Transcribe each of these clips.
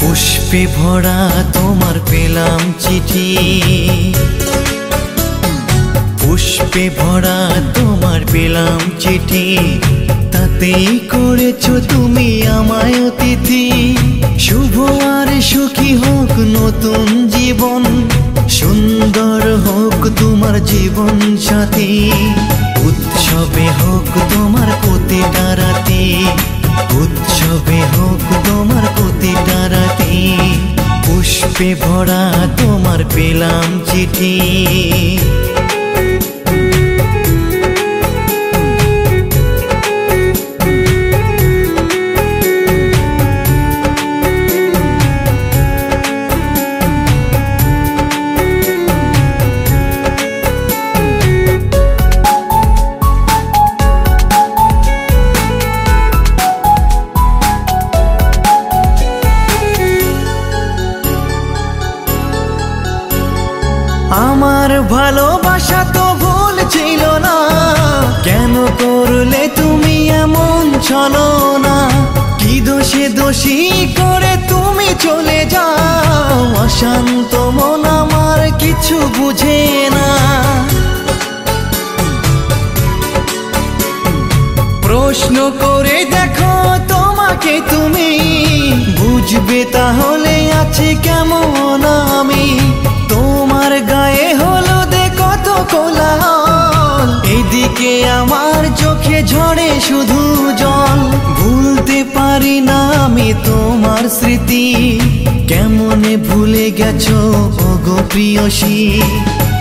পুষ্পে ভরা তোমার পেলাম চিঠি, পুষ্পে ভরা তোমার পেলাম চিঠি, তাতেই করেছো তুমি আমায় অতিথি। শুভ আর সুখী হোক নতুন জীবন, সুন্দর হোক তোমার জীবন সাথী। উৎসবে হোক তোমার প্রতিটা রাতি, উৎসবে হোক তোমার প্রতিটা রাতি। পুষ্পে ভরা তোমার পেলাম চিঠি। আমার ভালোবাসা তো ভুল ছিল না, কেন করলে তুমি এমন ছলনা? কি দোষে দোষী করে তুমি চলে যাও, অশান্ত মন আমার কিছু বুঝে না। প্রশ্ন করে দেখো তোমাকে তুমি, বুঝবে তাহলে আছে কেমন আমি। তোমার গায়ে হলুদে কত কোলাহল, এদিকে আমার চোখে ঝরে শুধু জল। ভুলতে পারি না আমি তোমার স্মৃতি, কেমনে ভুলে গেছো ওগো প্রিয়সী।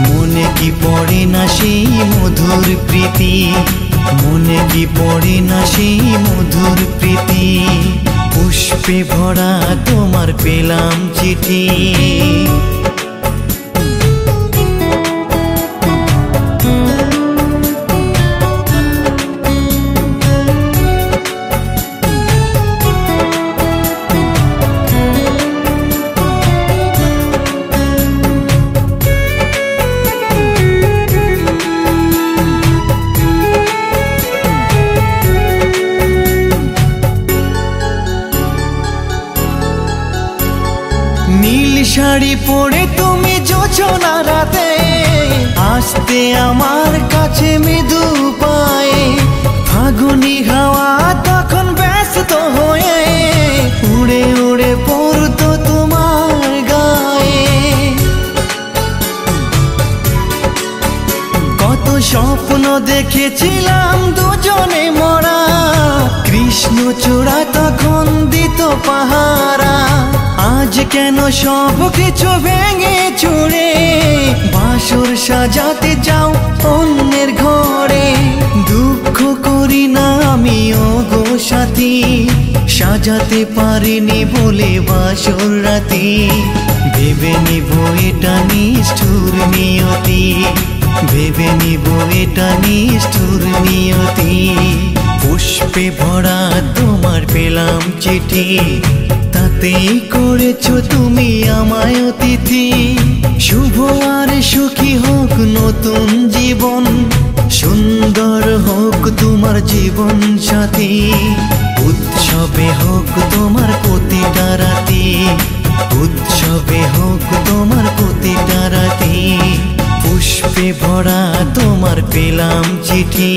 মনে কি পড়ে না সেই মধুর প্রীতি, মনে কি পড়ে না সেই মধুর প্রীতি। পুষ্পে ভরা তোমার পেলাম চিঠি। নীল শাড়ি পরে তুমি জোছনা রাতে, আসতে আমার কাছে মৃদু পায়ে। ফাগুনি হাওয়া তখন ব্যস্ত হয়ে উড়ে উড়ে পড়তো তোমার গায়ে। কত স্বপ্ন দেখেছিলাম দুজনে মরা, কৃষ্ণচূড়া তখন দিত পাহারা। আজ কেন সব কিছু ভেঙে চুরে, বাসর সাজাতে যাও অন্যের ঘরে। দুঃখ করি না আমি ওগো সাথী, সাজাতে পারিনি বলে বাসর রাতি। ভেবে নিব এটা নিষ্ঠুর নিয়তি, ভেবে নিব এটা নিষ্ঠুর নিয়তি। পুষ্পে ভরা তোমার পেলাম চিঠি, তাতেই করেছো তুমি আমায় অতিথি। শুভ আর সুখী হোক নতুন জীবন, সুন্দর হোক তোমার জীবন সাথী। উৎসবে হোক তোমার প্রতিটা রাতি, উৎসবে হোক তোমার প্রতিটা রাতি। পুষ্পে ভরা তোমার পেলাম চিঠি।